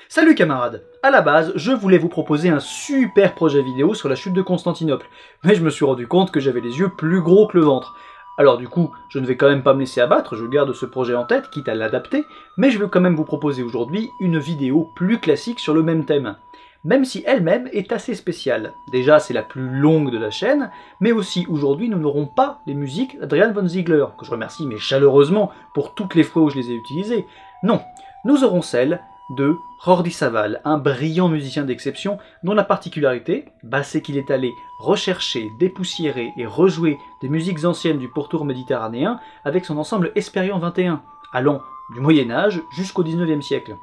Salut camarades! À la base, je voulais vous proposer un super projet vidéo sur la chute de Constantinople, mais je me suis rendu compte que j'avais les yeux plus gros que le ventre. Alors du coup, je ne vais quand même pas me laisser abattre, je garde ce projet en tête, quitte à l'adapter, mais je veux quand même vous proposer aujourd'hui une vidéo plus classique sur le même thème. Même si elle-même est assez spéciale. Déjà, c'est la plus longue de la chaîne, mais aussi aujourd'hui, nous n'aurons pas les musiques d'Adrian von Ziegler, que je remercie mais chaleureusement pour toutes les fois où je les ai utilisées. Non, nous aurons celles de Jordi Savall, un brillant musicien d'exception dont la particularité, c'est qu'il est allé rechercher, dépoussiérer et rejouer des musiques anciennes du pourtour méditerranéen avec son ensemble Hespérian 21, allant du Moyen-Âge jusqu'au 19e siècle.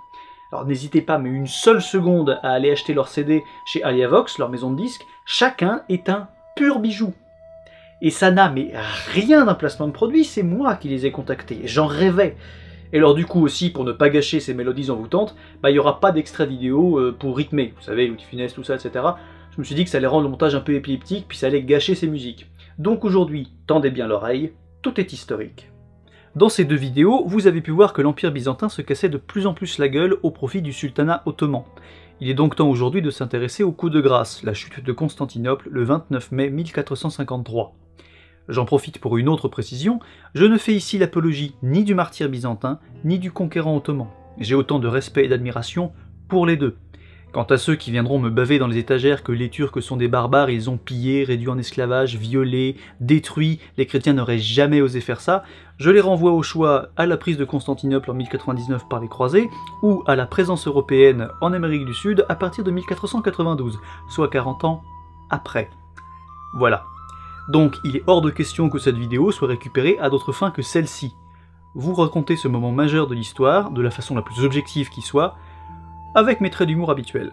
Alors n'hésitez pas, mais une seule seconde, à aller acheter leur CD chez Aliavox, leur maison de disques, chacun est un pur bijou. Et ça n'a mais rien d'un placement de produit, c'est moi qui les ai contactés, j'en rêvais. Et alors du coup aussi, pour ne pas gâcher ces mélodies envoûtantes, il n'y aura pas d'extrait vidéo pour rythmer, vous savez, l'outil finesse, tout ça, etc. Je me suis dit que ça allait rendre le montage un peu épileptique, puis ça allait gâcher ces musiques. Donc aujourd'hui, tendez bien l'oreille, tout est historique. Dans ces deux vidéos, vous avez pu voir que l'Empire byzantin se cassait de plus en plus la gueule au profit du sultanat ottoman. Il est donc temps aujourd'hui de s'intéresser au coup de grâce, la chute de Constantinople le 29 mai 1453. J'en profite pour une autre précision, je ne fais ici l'apologie ni du martyr byzantin, ni du conquérant ottoman. J'ai autant de respect et d'admiration pour les deux. Quant à ceux qui viendront me baver dans les étagères que les Turcs sont des barbares, ils ont pillé, réduit en esclavage, violé, détruit, les chrétiens n'auraient jamais osé faire ça, je les renvoie au choix à la prise de Constantinople en 1099 par les croisés, ou à la présence européenne en Amérique du Sud à partir de 1492, soit 40 ans après. Voilà. Donc il est hors de question que cette vidéo soit récupérée à d'autres fins que celle-ci. Vous racontez ce moment majeur de l'histoire, de la façon la plus objective qui soit, avec mes traits d'humour habituels.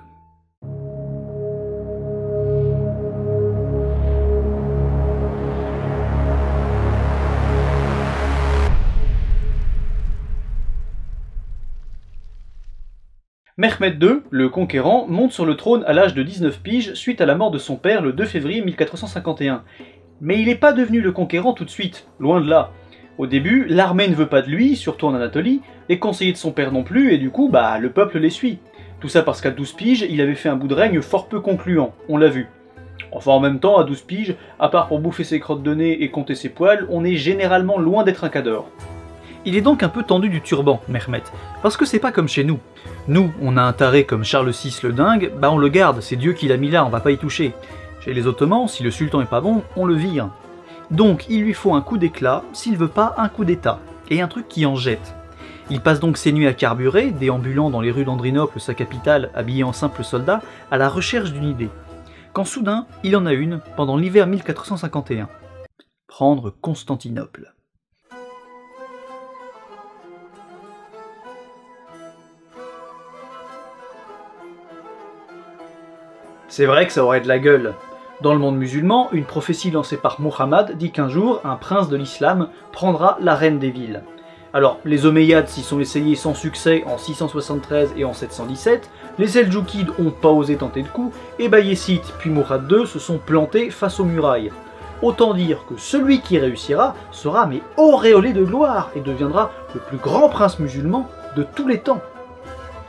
Mehmed II, le conquérant, monte sur le trône à l'âge de 19 piges suite à la mort de son père le 2 février 1451. Mais il n'est pas devenu le conquérant tout de suite, loin de là. Au début, l'armée ne veut pas de lui, surtout en Anatolie, les conseillers de son père non plus, et du coup, le peuple les suit. Tout ça parce qu'à 12 piges, il avait fait un bout de règne fort peu concluant, on l'a vu. Enfin en même temps, à 12 piges, à part pour bouffer ses crottes de nez et compter ses poils, on est généralement loin d'être un cador. Il est donc un peu tendu du turban, Mehmed, parce que c'est pas comme chez nous. Nous, on a un taré comme Charles VI le dingue, on le garde, c'est Dieu qui l'a mis là, on va pas y toucher. Chez les Ottomans, si le sultan est pas bon, on le vire. Donc il lui faut un coup d'éclat, s'il veut pas un coup d'état, et un truc qui en jette. Il passe donc ses nuits à carburer, déambulant dans les rues d'Andrinople, sa capitale, habillé en simple soldat, à la recherche d'une idée. Quand soudain, il en a une, pendant l'hiver 1451. Prendre Constantinople. C'est vrai que ça aurait de la gueule. Dans le monde musulman, une prophétie lancée par Muhammad dit qu'un jour, un prince de l'islam prendra la reine des villes. Alors, les Omeyyades s'y sont essayés sans succès en 673 et en 717, les Seldjoukides ont pas osé tenter le coup, et Bayezid puis Mourad II se sont plantés face aux murailles. Autant dire que celui qui réussira sera auréolé de gloire et deviendra le plus grand prince musulman de tous les temps.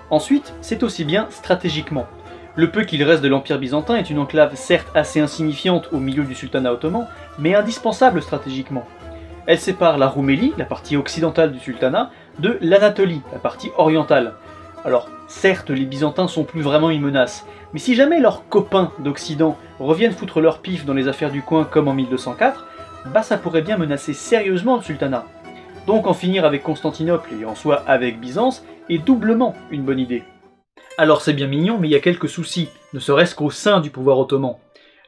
Ensuite, c'est aussi bien stratégiquement. Le peu qu'il reste de l'Empire byzantin est une enclave certes assez insignifiante au milieu du sultanat ottoman, mais indispensable stratégiquement. Elle sépare la Roumélie, la partie occidentale du sultanat, de l'Anatolie, la partie orientale. Alors, certes, les Byzantins sont plus vraiment une menace, mais si jamais leurs copains d'Occident reviennent foutre leur pif dans les affaires du coin comme en 1204, ça pourrait bien menacer sérieusement le sultanat. Donc en finir avec Constantinople et en soi avec Byzance est doublement une bonne idée. Alors c'est bien mignon, mais il y a quelques soucis, ne serait-ce qu'au sein du pouvoir ottoman.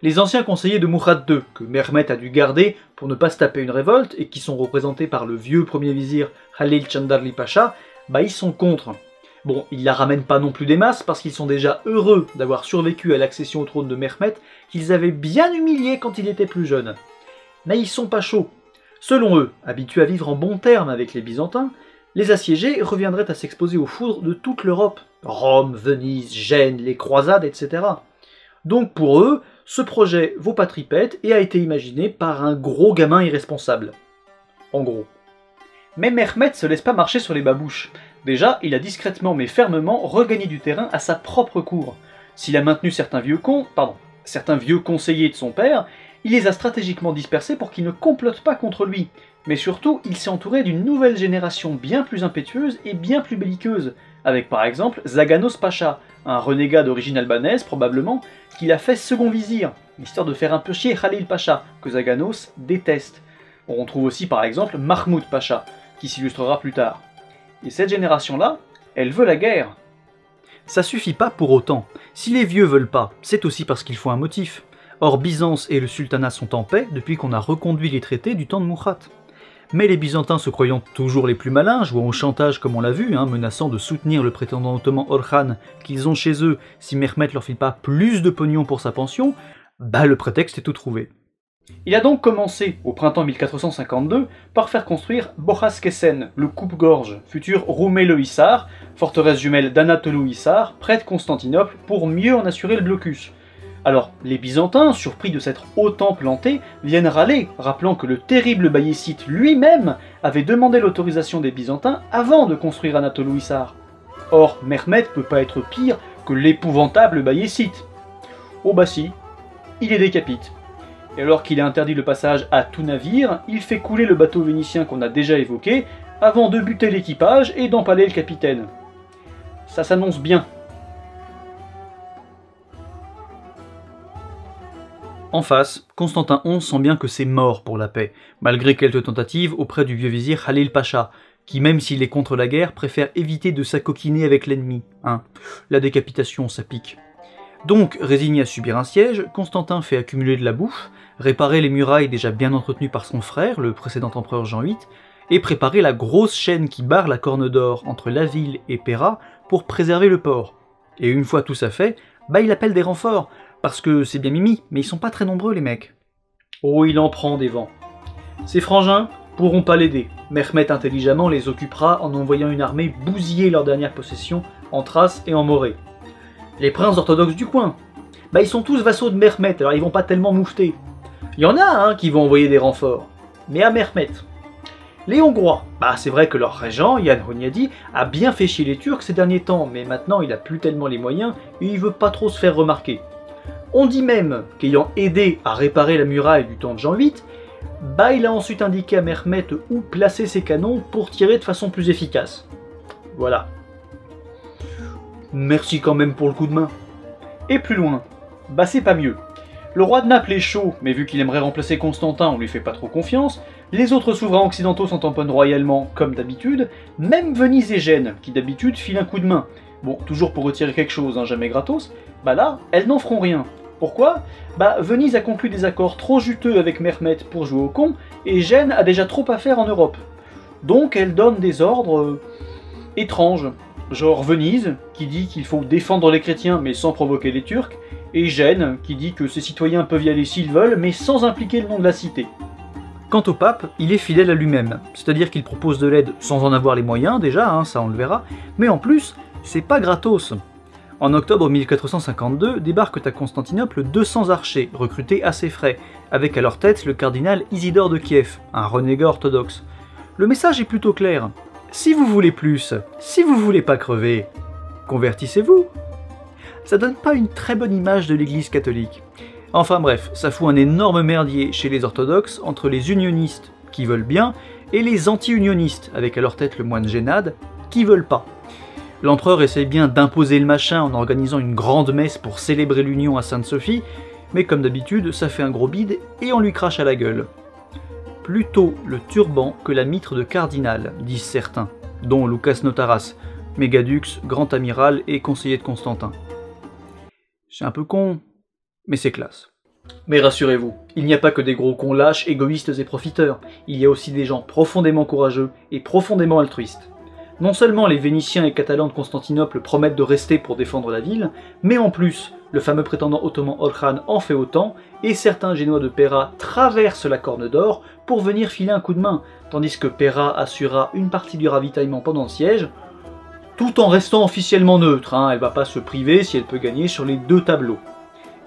Les anciens conseillers de Mourad II, que Mehmed a dû garder pour ne pas se taper une révolte, et qui sont représentés par le vieux premier vizir Khalil Chandarli Pacha, ils sont contre. Bon, ils la ramènent pas non plus des masses, parce qu'ils sont déjà heureux d'avoir survécu à l'accession au trône de Mehmed, qu'ils avaient bien humilié quand il était plus jeune. Mais ils sont pas chauds. Selon eux, habitués à vivre en bons termes avec les Byzantins, les assiégés reviendraient à s'exposer aux foudres de toute l'Europe. Rome, Venise, Gênes, les croisades, etc. Donc pour eux, ce projet vaut pas tripette et a été imaginé par un gros gamin irresponsable. En gros. Mais Mehmed se laisse pas marcher sur les babouches. Déjà, il a discrètement mais fermement regagné du terrain à sa propre cour. S'il a maintenu certains vieux conseillers de son père, il les a stratégiquement dispersés pour qu'ils ne complotent pas contre lui. Mais surtout, il s'est entouré d'une nouvelle génération bien plus impétueuse et bien plus belliqueuse, avec par exemple Zaganos Pacha, un renégat d'origine albanaise probablement, qu'il a fait second vizir, histoire de faire un peu chier Khalil Pacha, que Zaganos déteste. On trouve aussi par exemple Mahmoud Pacha, qui s'illustrera plus tard. Et cette génération-là, elle veut la guerre. Ça suffit pas pour autant. Si les vieux veulent pas, c'est aussi parce qu'il faut un motif. Or Byzance et le sultanat sont en paix depuis qu'on a reconduit les traités du temps de Mourad. Mais les Byzantins, se croyant toujours les plus malins, jouant au chantage comme on l'a vu, menaçant de soutenir le prétendant ottoman Orhan qu'ils ont chez eux si Mehmet leur file pas plus de pognon pour sa pension, le prétexte est tout trouvé. Il a donc commencé, au printemps 1452, par faire construire Boğazkesen, le coupe-gorge, futur Rumeli-Hisar, forteresse jumelle d'Anatolu-Hisar, près de Constantinople, pour mieux en assurer le blocus. Alors, les Byzantins, surpris de s'être autant plantés, viennent râler, rappelant que le terrible Bayécite lui-même avait demandé l'autorisation des Byzantins avant de construire Anatolu-Hisar. Or, Mehmet peut pas être pire que l'épouvantable Bayécite. Oh bah si, il les décapite. Et alors qu'il a interdit le passage à tout navire, il fait couler le bateau vénitien qu'on a déjà évoqué, avant de buter l'équipage et d'empaler le capitaine. Ça s'annonce bien. En face, Constantin XI sent bien que c'est mort pour la paix, malgré quelques tentatives auprès du vieux vizir Khalil Pacha, qui même s'il est contre la guerre, préfère éviter de s'acoquiner avec l'ennemi. La décapitation, ça pique. Donc, résigné à subir un siège, Constantin fait accumuler de la bouffe, réparer les murailles déjà bien entretenues par son frère, le précédent empereur Jean VIII, et préparer la grosse chaîne qui barre la Corne d'Or entre la ville et Péra pour préserver le port. Et une fois tout ça fait, il appelle des renforts, parce que c'est bien mimi, mais ils sont pas très nombreux les mecs. Oh, il en prend des vents. Ses frangins pourront pas l'aider. Mehmet intelligemment les occupera en envoyant une armée bousiller leurs dernières possessions en Thrace et en Morée. Les princes orthodoxes du coin, ils sont tous vassaux de Mehmet, alors ils vont pas tellement moufter. Il y en a qui vont envoyer des renforts, mais à Mehmet. Les Hongrois, c'est vrai que leur régent, Jan Hunyadi, a bien fait chier les Turcs ces derniers temps, mais maintenant il a plus tellement les moyens et il veut pas trop se faire remarquer. On dit même qu'ayant aidé à réparer la muraille du temps de Jean VIII, il a ensuite indiqué à Mehmet où placer ses canons pour tirer de façon plus efficace. Voilà. Merci quand même pour le coup de main. Et plus loin, c'est pas mieux. Le roi de Naples est chaud, mais vu qu'il aimerait remplacer Constantin, on lui fait pas trop confiance. Les autres souverains occidentaux s'en tamponnent royalement, comme d'habitude. Même Venise et Gênes, qui d'habitude filent un coup de main. Bon, toujours pour retirer quelque chose, jamais gratos. Là, elles n'en feront rien. Pourquoi ? Venise a conclu des accords trop juteux avec Mehmet pour jouer au con, et Gênes a déjà trop à faire en Europe. Donc elle donne des ordres étranges. Genre Venise, qui dit qu'il faut défendre les chrétiens mais sans provoquer les Turcs, et Gênes, qui dit que ses citoyens peuvent y aller s'ils veulent mais sans impliquer le nom de la cité. Quant au pape, il est fidèle à lui-même, c'est-à-dire qu'il propose de l'aide sans en avoir les moyens déjà, ça on le verra, mais en plus, c'est pas gratos. En octobre 1452, débarquent à Constantinople 200 archers, recrutés à ses frais, avec à leur tête le cardinal Isidore de Kiev, un renégat orthodoxe. Le message est plutôt clair. Si vous voulez plus, si vous voulez pas crever, convertissez-vous. Ça donne pas une très bonne image de l'église catholique. Enfin bref, ça fout un énorme merdier chez les orthodoxes entre les unionistes, qui veulent bien, et les anti-unionistes, avec à leur tête le moine Génade, qui veulent pas. L'empereur essaye bien d'imposer le machin en organisant une grande messe pour célébrer l'union à Sainte-Sophie, mais comme d'habitude, ça fait un gros bide et on lui crache à la gueule. Plutôt le turban que la mitre de cardinal, disent certains, dont Lucas Notaras, mégadux, grand amiral et conseiller de Constantin. C'est un peu con, mais c'est classe. Mais rassurez-vous, il n'y a pas que des gros cons lâches, égoïstes et profiteurs, il y a aussi des gens profondément courageux et profondément altruistes. Non seulement les Vénitiens et Catalans de Constantinople promettent de rester pour défendre la ville, mais en plus, le fameux prétendant ottoman Orhan en fait autant, et certains Génois de Péra traversent la Corne d'Or pour venir filer un coup de main, tandis que Péra assurera une partie du ravitaillement pendant le siège, tout en restant officiellement neutre, elle va pas se priver si elle peut gagner sur les deux tableaux.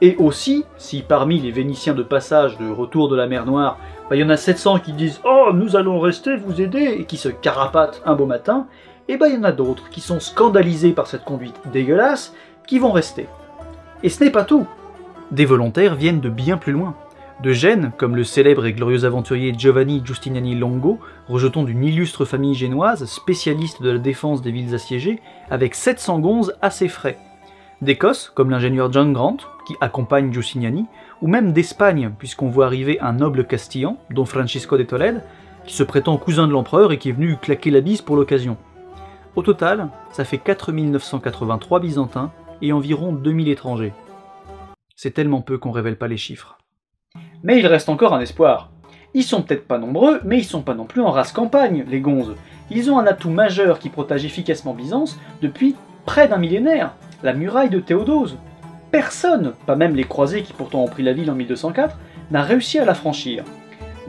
Et aussi, si parmi les Vénitiens de passage de retour de la mer Noire, il y en a 700 qui disent « Oh, nous allons rester vous aider » et qui se carapatent un beau matin, et ben il y en a d'autres qui sont scandalisés par cette conduite dégueulasse, qui vont rester. Et ce n'est pas tout. Des volontaires viennent de bien plus loin. De Gênes, comme le célèbre et glorieux aventurier Giovanni Giustiniani Longo, rejeton d'une illustre famille génoise, spécialiste de la défense des villes assiégées, avec 700 gonzes à ses frais. D'Écosse, comme l'ingénieur John Grant, qui accompagne Giustiniani, ou même d'Espagne, puisqu'on voit arriver un noble castillan, Don Francisco de Tolède, qui se prétend cousin de l'empereur et qui est venu claquer la bise pour l'occasion. Au total, ça fait 4983 Byzantins et environ 2000 étrangers. C'est tellement peu qu'on révèle pas les chiffres. Mais il reste encore un espoir. Ils sont peut-être pas nombreux, mais ils sont pas non plus en race campagne, les gonzes. Ils ont un atout majeur qui protège efficacement Byzance depuis près d'un millénaire, la muraille de Théodose. Personne, pas même les croisés qui pourtant ont pris la ville en 1204, n'a réussi à la franchir.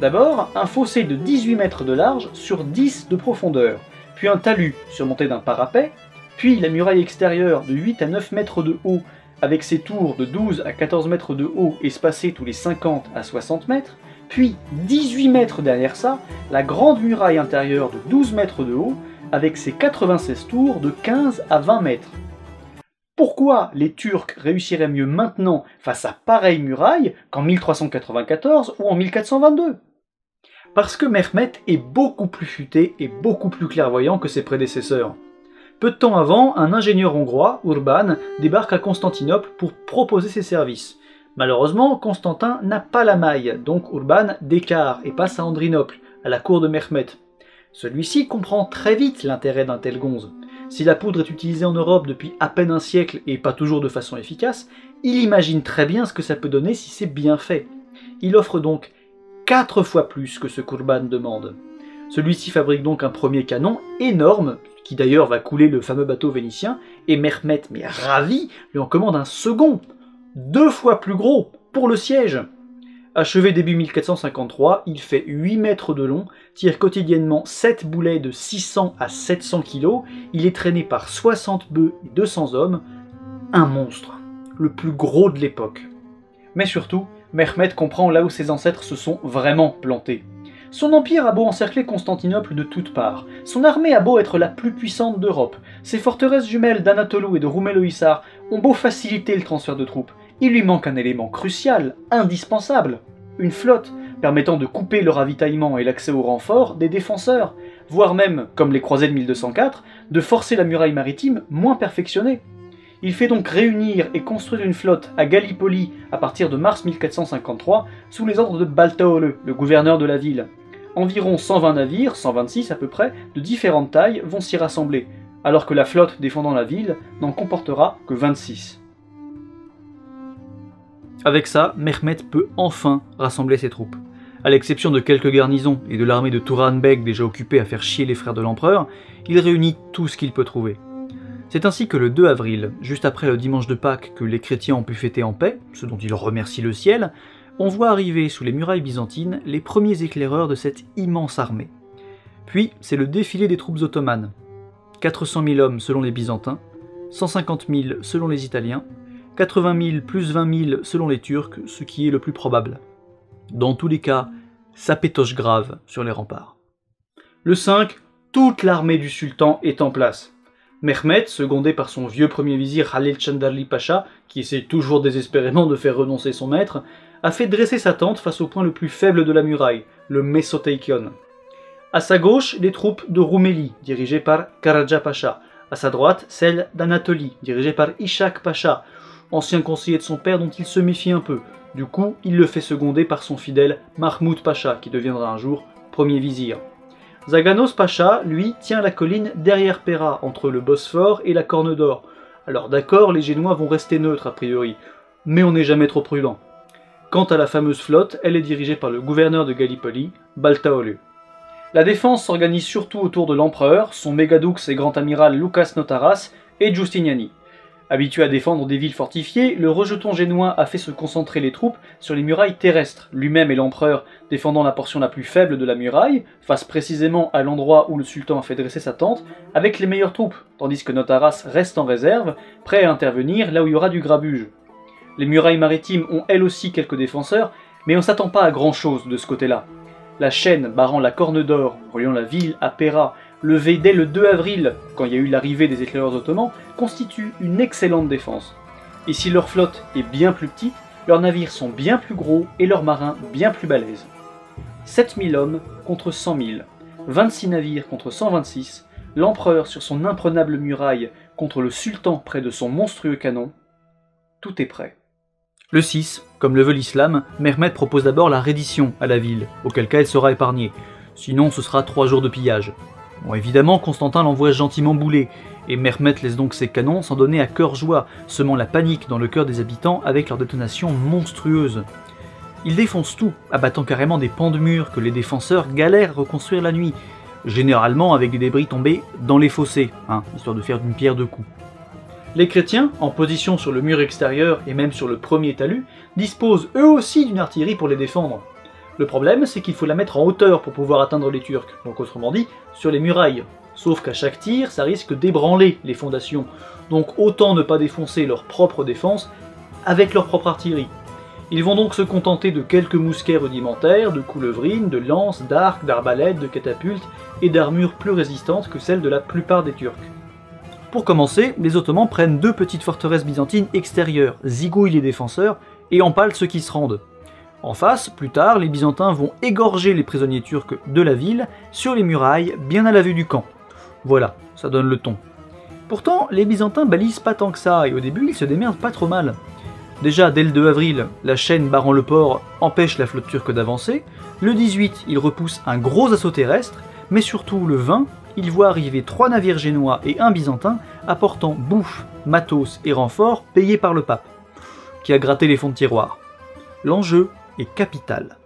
D'abord, un fossé de 18 mètres de large sur 10 de profondeur, puis un talus surmonté d'un parapet, puis la muraille extérieure de 8 à 9 mètres de haut, avec ses tours de 12 à 14 mètres de haut espacées tous les 50 à 60 mètres, puis 18 mètres derrière ça, la grande muraille intérieure de 12 mètres de haut, avec ses 96 tours de 15 à 20 mètres. Pourquoi les Turcs réussiraient mieux maintenant face à pareille muraille qu'en 1394 ou en 1422 ? Parce que Mehmet est beaucoup plus futé et beaucoup plus clairvoyant que ses prédécesseurs. Peu de temps avant, un ingénieur hongrois, Urban, débarque à Constantinople pour proposer ses services. Malheureusement, Constantin n'a pas la maille, donc Urban décare et passe à Andrinople, à la cour de Mehmet. Celui-ci comprend très vite l'intérêt d'un tel gonze. Si la poudre est utilisée en Europe depuis à peine un siècle et pas toujours de façon efficace, il imagine très bien ce que ça peut donner si c'est bien fait. Il offre donc 4 fois plus que ce qu'Urban demande. Celui-ci fabrique donc un premier canon énorme, qui d'ailleurs va couler le fameux bateau vénitien, et Mehmet, mais ravi, lui en commande un second, 2 fois plus gros, pour le siège. Achevé début 1453, il fait 8 mètres de long, tire quotidiennement 7 boulets de 600 à 700 kg, il est traîné par 60 bœufs et 200 hommes, un monstre, le plus gros de l'époque. Mais surtout, Mehmet comprend là où ses ancêtres se sont vraiment plantés. Son empire a beau encercler Constantinople de toutes parts, son armée a beau être la plus puissante d'Europe, ses forteresses jumelles d'Anatolou et de Roumélo-Hissar ont beau faciliter le transfert de troupes, il lui manque un élément crucial, indispensable, une flotte, permettant de couper le ravitaillement et l'accès aux renforts des défenseurs, voire même, comme les croisés de 1204, de forcer la muraille maritime moins perfectionnée. Il fait donc réunir et construire une flotte à Gallipoli à partir de mars 1453 sous les ordres de Baltaole, le gouverneur de la ville. Environ 120 navires, 126 à peu près, de différentes tailles vont s'y rassembler, alors que la flotte défendant la ville n'en comportera que 26. Avec ça, Mehmet peut enfin rassembler ses troupes. À l'exception de quelques garnisons et de l'armée de Turan Beg déjà occupée à faire chier les frères de l'empereur, il réunit tout ce qu'il peut trouver. C'est ainsi que le 2 avril, juste après le dimanche de Pâques que les chrétiens ont pu fêter en paix, ce dont ils remercient le ciel, on voit arriver sous les murailles byzantines les premiers éclaireurs de cette immense armée. Puis, c'est le défilé des troupes ottomanes. 400 000 hommes selon les Byzantins, 150 000 selon les Italiens, 80 000 plus 20 000 selon les Turcs, ce qui est le plus probable. Dans tous les cas, ça pétoche grave sur les remparts. Le 5, toute l'armée du sultan est en place. Mehmet, secondé par son vieux premier vizir Halil Chandarli Pacha, qui essaie toujours désespérément de faire renoncer son maître, a fait dresser sa tente face au point le plus faible de la muraille, le Mesoteikion. À sa gauche, les troupes de Roumélie, dirigées par Karaja Pacha. À sa droite, celles d'Anatolie, dirigées par Ishak Pacha, ancien conseiller de son père dont il se méfie un peu. Du coup, il le fait seconder par son fidèle Mahmoud Pacha, qui deviendra un jour premier vizir. Zaganos Pacha, lui, tient la colline derrière Pera, entre le Bosphore et la Corne d'Or. Alors d'accord, les Génois vont rester neutres a priori, mais on n'est jamais trop prudent. Quant à la fameuse flotte, elle est dirigée par le gouverneur de Gallipoli, Baltaolu. La défense s'organise surtout autour de l'empereur, son mégadoux et grand amiral Lucas Notaras et Giustiniani. Habitué à défendre des villes fortifiées, le rejeton génois a fait se concentrer les troupes sur les murailles terrestres, lui-même et l'empereur défendant la portion la plus faible de la muraille, face précisément à l'endroit où le sultan a fait dresser sa tente, avec les meilleures troupes, tandis que Notaras reste en réserve, prêt à intervenir là où il y aura du grabuge. Les murailles maritimes ont elles aussi quelques défenseurs, mais on ne s'attend pas à grand chose de ce côté-là. La chaîne barrant la Corne d'Or, reliant la ville à Pera, levée dès le 2 avril, quand il y a eu l'arrivée des éclaireurs ottomans, constitue une excellente défense. Et si leur flotte est bien plus petite, leurs navires sont bien plus gros et leurs marins bien plus balèzes. 7000 hommes contre 100 000, 26 navires contre 126, l'empereur sur son imprenable muraille contre le sultan près de son monstrueux canon, tout est prêt. Le 6, comme le veut l'islam, Mehmed propose d'abord la reddition à la ville, auquel cas elle sera épargnée. Sinon ce sera 3 jours de pillage. Bon, évidemment, Constantin l'envoie gentiment bouler, et Mehmed laisse donc ses canons s'en donner à cœur joie, semant la panique dans le cœur des habitants avec leurs détonations monstrueuses. Il défonce tout, abattant carrément des pans de murs que les défenseurs galèrent à reconstruire la nuit, généralement avec des débris tombés dans les fossés, histoire de faire d'une pierre deux coups. Les chrétiens, en position sur le mur extérieur et même sur le premier talus, disposent eux aussi d'une artillerie pour les défendre. Le problème, c'est qu'il faut la mettre en hauteur pour pouvoir atteindre les Turcs, donc autrement dit, sur les murailles. Sauf qu'à chaque tir, ça risque d'ébranler les fondations, donc autant ne pas défoncer leur propre défense avec leur propre artillerie. Ils vont donc se contenter de quelques mousquets rudimentaires, de coulevrines, de lances, d'arcs, d'arbalètes, de catapultes et d'armures plus résistantes que celles de la plupart des Turcs. Pour commencer, les Ottomans prennent 2 petites forteresses byzantines extérieures, zigouillent les défenseurs et empalent ceux qui se rendent. En face, plus tard, les Byzantins vont égorger les prisonniers turcs de la ville sur les murailles, bien à la vue du camp. Voilà, ça donne le ton. Pourtant, les Byzantins balisent pas tant que ça, et au début, ils se démerdent pas trop mal. Déjà, dès le 2 avril, la chaîne barrant le port empêche la flotte turque d'avancer. Le 18, ils repoussent un gros assaut terrestre, mais surtout le 20, ils voient arriver 3 navires génois et 1 byzantin apportant bouffe, matos et renforts payés par le pape, qui a gratté les fonds de tiroir. L'enjeu est capital.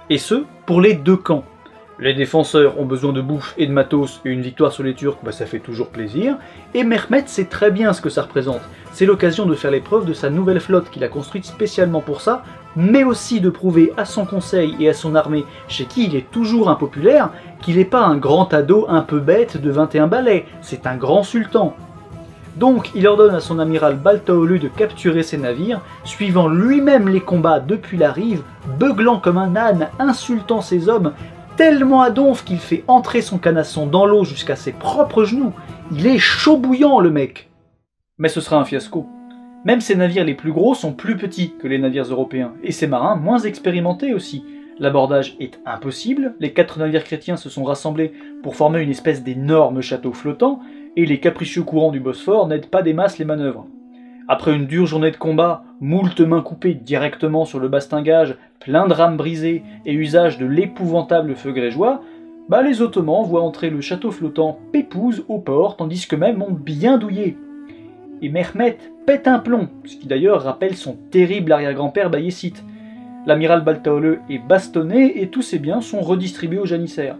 Et ce, pour les 2 camps. Les défenseurs ont besoin de bouffe et de matos, et une victoire sur les Turcs, ça fait toujours plaisir. Et Mehmed sait très bien ce que ça représente. C'est l'occasion de faire l'épreuve de sa nouvelle flotte qu'il a construite spécialement pour ça, mais aussi de prouver à son conseil et à son armée, chez qui il est toujours impopulaire, qu'il n'est pas un grand ado un peu bête de 21 balais, c'est un grand sultan. Donc il ordonne à son amiral Baltaolu de capturer ses navires, suivant lui-même les combats depuis la rive, beuglant comme un âne, insultant ses hommes, tellement à donf qu'il fait entrer son canasson dans l'eau jusqu'à ses propres genoux. Il est chaud bouillant le mec. Mais ce sera un fiasco. Même ses navires les plus gros sont plus petits que les navires européens, et ses marins moins expérimentés aussi. L'abordage est impossible, les 4 navires chrétiens se sont rassemblés pour former une espèce d'énorme château flottant, et les capricieux courants du Bosphore n'aident pas des masses les manœuvres. Après une dure journée de combat, moult mains coupées directement sur le bastingage, plein de rames brisées et usage de l'épouvantable feu grégeois, les Ottomans voient entrer le château flottant Pépouze au port, tandis qu'eux-mêmes ont bien douillé. Et Mehmed pète un plomb, ce qui d'ailleurs rappelle son terrible arrière-grand-père Bayezid. L'amiral Baltaolu est bastonné et tous ses biens sont redistribués aux janissaires.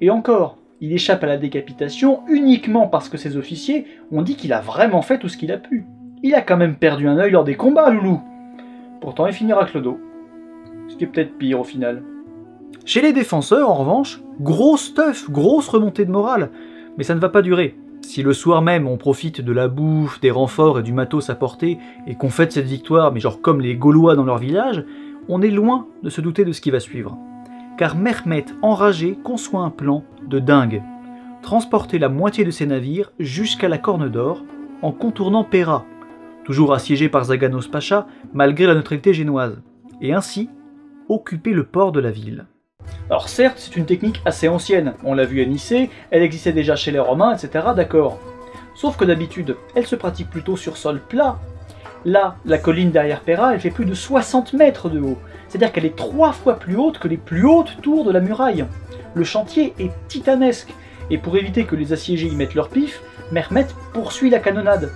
Et encore, il échappe à la décapitation uniquement parce que ses officiers ont dit qu'il a vraiment fait tout ce qu'il a pu. Il a quand même perdu un œil lors des combats, loulou. Pourtant, il finira clodo. Ce qui est peut-être pire au final. Chez les défenseurs, en revanche, gros stuff, grosse remontée de morale. Mais ça ne va pas durer. Si le soir même on profite de la bouffe, des renforts et du matos apporté et qu'on fête cette victoire, mais genre comme les Gaulois dans leur village, on est loin de se douter de ce qui va suivre. Car Mehmed, enragé, conçoit un plan de dingue. Transporter la moitié de ses navires jusqu'à la Corne d'Or en contournant Péra, toujours assiégé par Zaganos Pacha malgré la neutralité génoise, et ainsi occuper le port de la ville. Alors certes, c'est une technique assez ancienne, on l'a vu à Nicée, elle existait déjà chez les Romains, etc. d'accord. Sauf que d'habitude, elle se pratique plutôt sur sol plat. Là, la colline derrière Péra, elle fait plus de 60 mètres de haut, c'est-à-dire qu'elle est 3 fois plus haute que les plus hautes tours de la muraille. Le chantier est titanesque, et pour éviter que les assiégés y mettent leur pif, Mehmed poursuit la canonnade.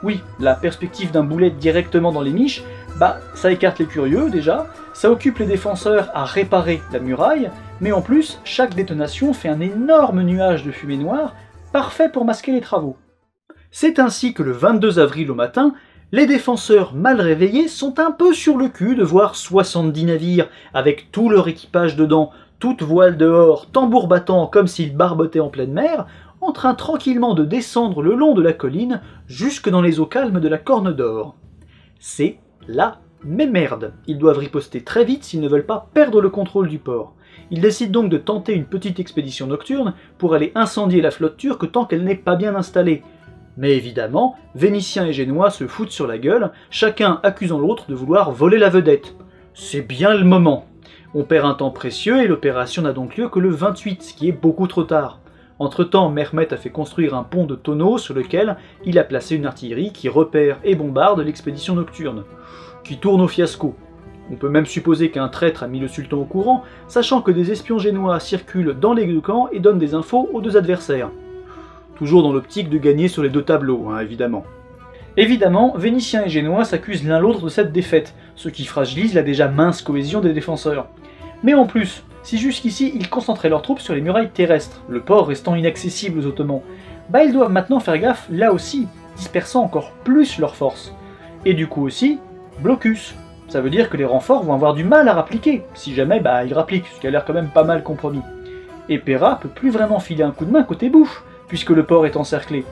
Oui, la perspective d'un boulet directement dans les niches, ça écarte les curieux déjà, ça occupe les défenseurs à réparer la muraille, mais en plus, chaque détonation fait un énorme nuage de fumée noire, parfait pour masquer les travaux. C'est ainsi que le 22 avril au matin, les défenseurs mal réveillés sont un peu sur le cul de voir 70 navires, avec tout leur équipage dedans, toute voile dehors, tambour battant comme s'ils barbotaient en pleine mer, en train tranquillement de descendre le long de la colline jusque dans les eaux calmes de la Corne d'Or. C'est la merde. Ils doivent riposter très vite s'ils ne veulent pas perdre le contrôle du port. Il décide donc de tenter une petite expédition nocturne pour aller incendier la flotte turque tant qu'elle n'est pas bien installée. Mais évidemment, Vénitiens et Génois se foutent sur la gueule, chacun accusant l'autre de vouloir voler la vedette. C'est bien le moment. On perd un temps précieux et l'opération n'a donc lieu que le 28, ce qui est beaucoup trop tard. Entre-temps, Mehmet a fait construire un pont de tonneaux sur lequel il a placé une artillerie qui repère et bombarde l'expédition nocturne, qui tourne au fiasco. On peut même supposer qu'un traître a mis le sultan au courant, sachant que des espions génois circulent dans les deux camps et donnent des infos aux deux adversaires. Toujours dans l'optique de gagner sur les deux tableaux, évidemment. Évidemment, Vénitiens et Génois s'accusent l'un l'autre de cette défaite, ce qui fragilise la déjà mince cohésion des défenseurs. Mais en plus, si jusqu'ici ils concentraient leurs troupes sur les murailles terrestres, le port restant inaccessible aux Ottomans, ils doivent maintenant faire gaffe là aussi, dispersant encore plus leurs forces. Et du coup aussi, blocus. Ça veut dire que les renforts vont avoir du mal à rappliquer, si jamais ils rappliquent, ce qui a l'air quand même pas mal compromis. Et Péra peut plus vraiment filer un coup de main côté bouffe, puisque le port est encerclé.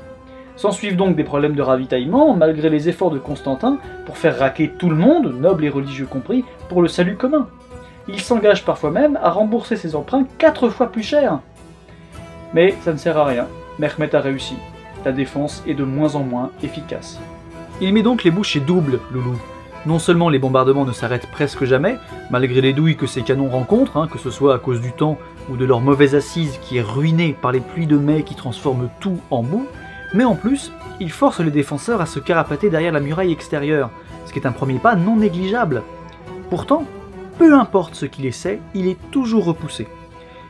S'ensuivent donc des problèmes de ravitaillement, malgré les efforts de Constantin pour faire raquer tout le monde, nobles et religieux compris, pour le salut commun. Il s'engage parfois même à rembourser ses emprunts 4 fois plus cher. Mais ça ne sert à rien, Mehmet a réussi. La défense est de moins en moins efficace. Il met donc les bouchées doubles, Loulou. Non seulement les bombardements ne s'arrêtent presque jamais, malgré les douilles que ces canons rencontrent, que ce soit à cause du temps ou de leur mauvaise assise qui est ruinée par les pluies de mai qui transforment tout en boue, mais en plus, il force les défenseurs à se carapater derrière la muraille extérieure, ce qui est un premier pas non négligeable. Pourtant, peu importe ce qu'il essaie, il est toujours repoussé.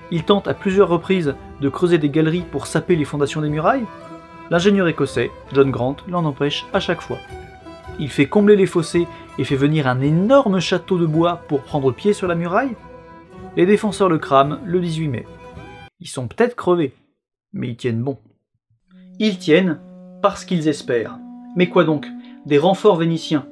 Il tente à plusieurs reprises de creuser des galeries pour saper les fondations des murailles. L'ingénieur écossais, John Grant, l'en empêche à chaque fois. Il fait combler les fossés et fait venir un énorme château de bois pour prendre pied sur la muraille. Les défenseurs le crament le 18 mai. Ils sont peut-être crevés, mais ils tiennent bon. Ils tiennent parce qu'ils espèrent. Mais quoi donc? Des renforts vénitiens.